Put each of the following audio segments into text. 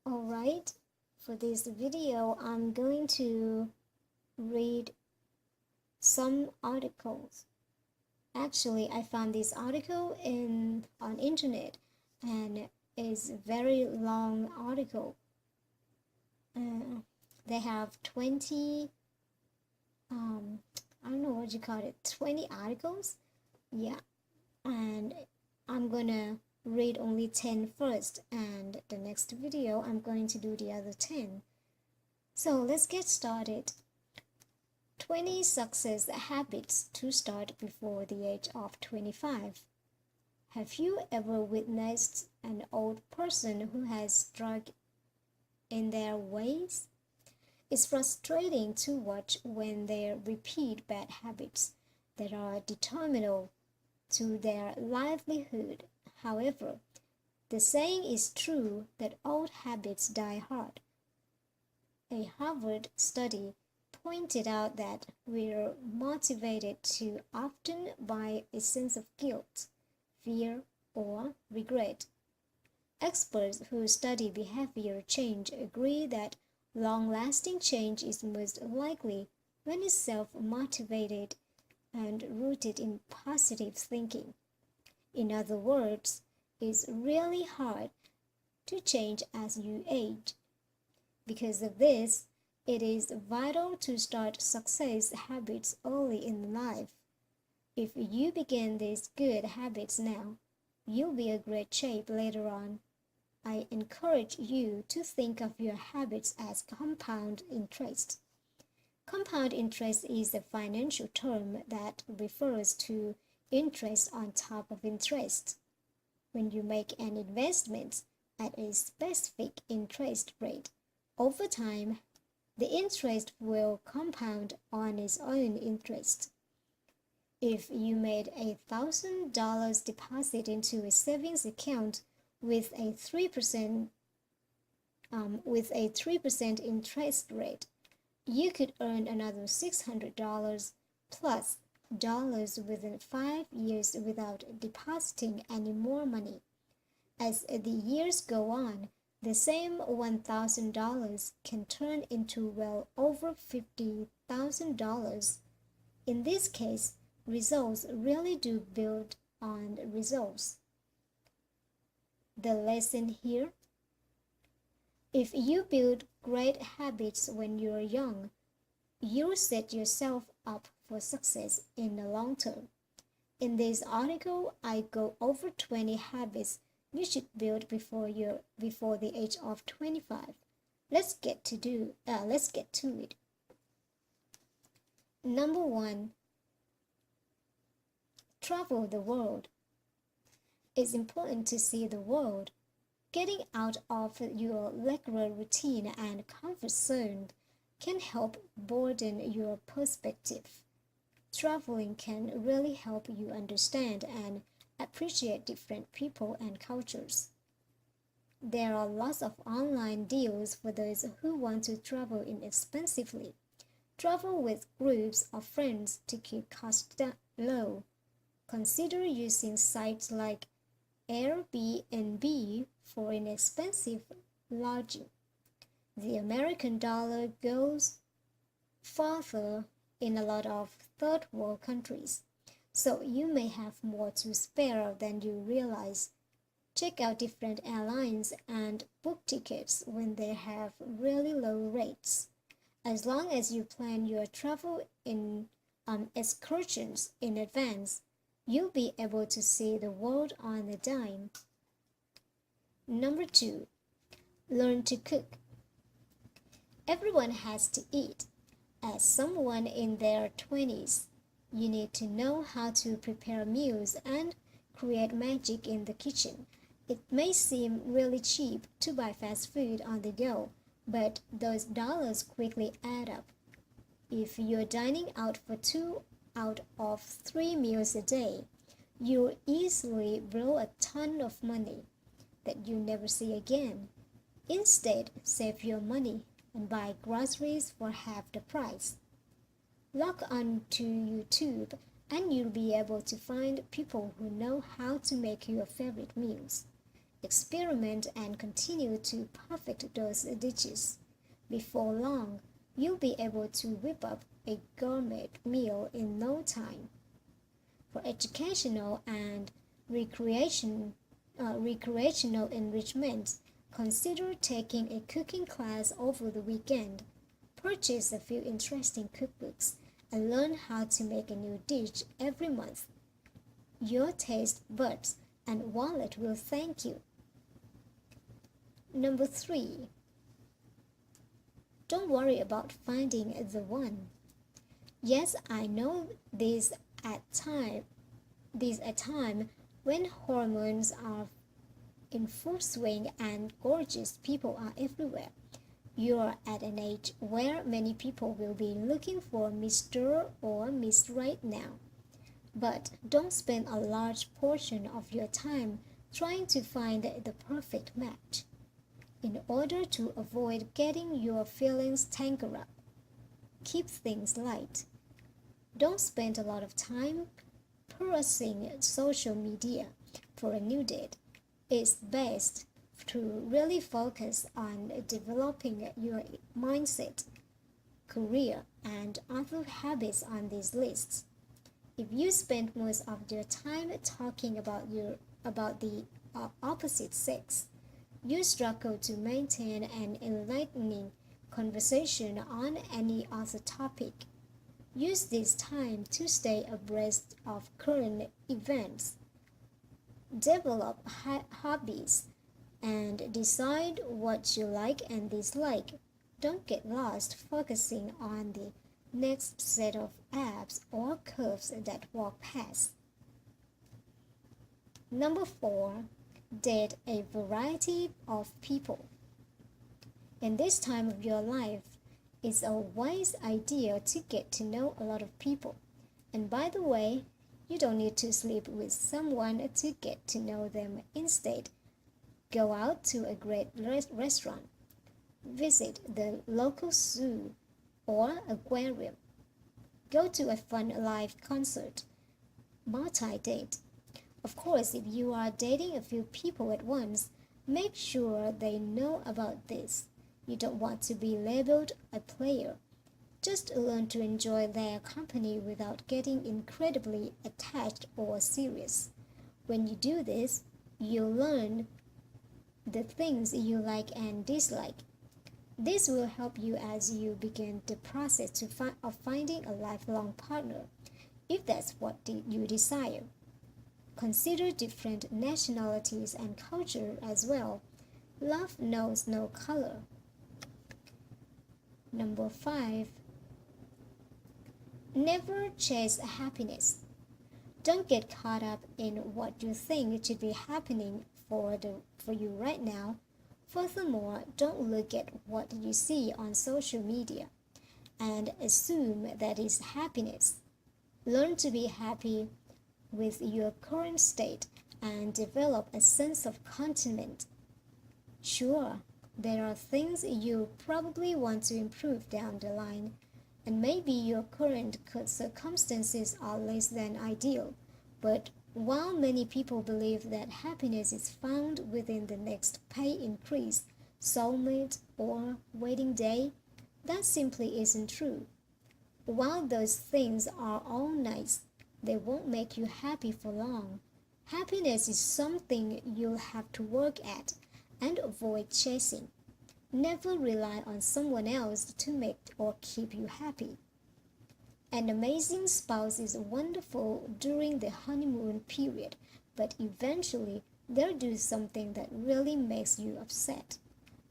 Alright, for this video, I'm going to read some articles. Actually, I found this article on internet and it's a very long article. They have 20, I don't know what you call it, 20 articles? Yeah, and I'm gonna read only 10 first, and the next video I'm going to do the other 10. So let's get started. 20 success habits to start before the age of 25. Have you ever witnessed an old person who has stuck in their ways? It's frustrating to watch when they repeat bad habits that are detrimental to their livelihood. However, the saying is true that old habits die hard. A Harvard study pointed out that we're motivated too often by a sense of guilt, fear, or regret. Experts who study behavior change agree that long-lasting change is most likely when it's self-motivated and rooted in positive thinking. In other words, it's really hard to change as you age. Because of this, it is vital to start success habits early in life. If you begin these good habits now, you'll be in great shape later on. I encourage you to think of your habits as compound interest. Compound interest is a financial term that refers to interest on top of interest. When you make an investment at a specific interest rate, over time, the interest will compound on its own interest. If you made $1,000 deposit into a savings account with a 3% interest rate, you could earn another $600 plus dollars within 5 years without depositing any more money. As the years go on, the same $1,000 can turn into well over $50,000. In this case, results really do build on results. The lesson here: if you build great habits when you're young, you'll set yourself up for success in the long term. In this article, I go over 20 habits you should build before the age of 25. Let's get to it. Number 1, travel the world. It's important to see the world. Getting out of your regular routine and comfort zone can help broaden your perspective. Traveling can really help you understand and appreciate different people and cultures. There are lots of online deals for those who want to travel inexpensively. Travel with groups of friends to keep costs low. Consider using sites like Airbnb for inexpensive lodging. The American dollar goes farther in a lot of third world countries, so you may have more to spare than you realize. Check out different airlines and book tickets when they have really low rates. As long as you plan your travel in excursions in advance, you'll be able to see the world on a dime. Number 2, learn to cook. Everyone has to eat. As someone in their 20s, you need to know how to prepare meals and create magic in the kitchen. It may seem really cheap to buy fast food on the go, but those dollars quickly add up. If you're dining out for 2 out of 3 meals a day, you'll easily blow a ton of money that you never see again. Instead, save your money and buy groceries for half the price. Log on to YouTube and you'll be able to find people who know how to make your favorite meals. experiment, and continue to perfect those dishes. Before long, you'll be able to whip up a gourmet meal in no time. For educational and recreation, recreational enrichment, consider taking a cooking class over the weekend. Purchase a few interesting cookbooks and learn how to make a new dish every month. Your taste buds and wallet will thank you. Number 3. Don't worry about finding the one. Yes, I know this at time when hormones are in full swing and gorgeous people are everywhere. You're at an age where many people will be looking for Mr. or Miss right now. But don't spend a large portion of your time trying to find the perfect match. In order to avoid getting your feelings tangled up, keep things light. Don't spend a lot of time perusing social media for a new date. It's best to really focus on developing your mindset, career, and other habits on these lists. If you spend most of your time talking about the opposite sex, you struggle to maintain an enlightening conversation on any other topic. Use this time to stay abreast of current events, develop hobbies, and decide what you like and dislike. Don't get lost focusing on the next set of abs or curves that walk past. Number 4. Date a variety of people. In this time of your life, it's a wise idea to get to know a lot of people. And by the way, you don't need to sleep with someone to get to know them. Instead, go out to a great restaurant, visit the local zoo or aquarium, go to a fun live concert, multi-date. Of course, if you are dating a few people at once, make sure they know about this. You don't want to be labeled a player. Just learn to enjoy their company without getting incredibly attached or serious. When you do this, you'll learn the things you like and dislike. This will help you as you begin the process of finding a lifelong partner, if that's what you desire. Consider different nationalities and culture as well. Love knows no color. Number 5. Never chase happiness. Don't get caught up in what you think should be happening for you right now. Furthermore, don't look at what you see on social media and assume that is happiness. Learn to be happy with your current state and develop a sense of contentment. Sure, there are things you probably want to improve down the line, and maybe your current circumstances are less than ideal, but while many people believe that happiness is found within the next pay increase, soulmate, or wedding day, that simply isn't true. While those things are all nice, they won't make you happy for long. Happiness is something you'll have to work at and avoid chasing. Never rely on someone else to make or keep you happy. An amazing spouse is wonderful during the honeymoon period, but eventually they'll do something that really makes you upset.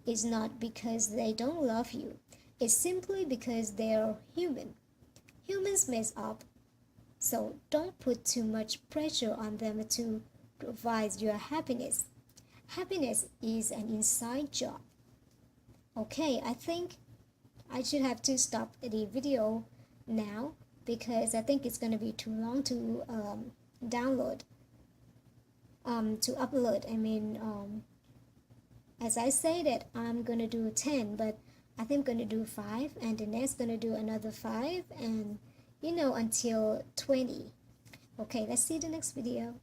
It's not because they don't love you, it's simply because they're human. Humans mess up, so don't put too much pressure on them to provide your happiness. Happiness is an inside job. Okay, I think I should have to stop the video now because I think it's going to be too long to upload. As I say that I'm going to do 10, but I think I'm going to do 5 and the next going to do another 5 and until 20. Okay, let's see the next video.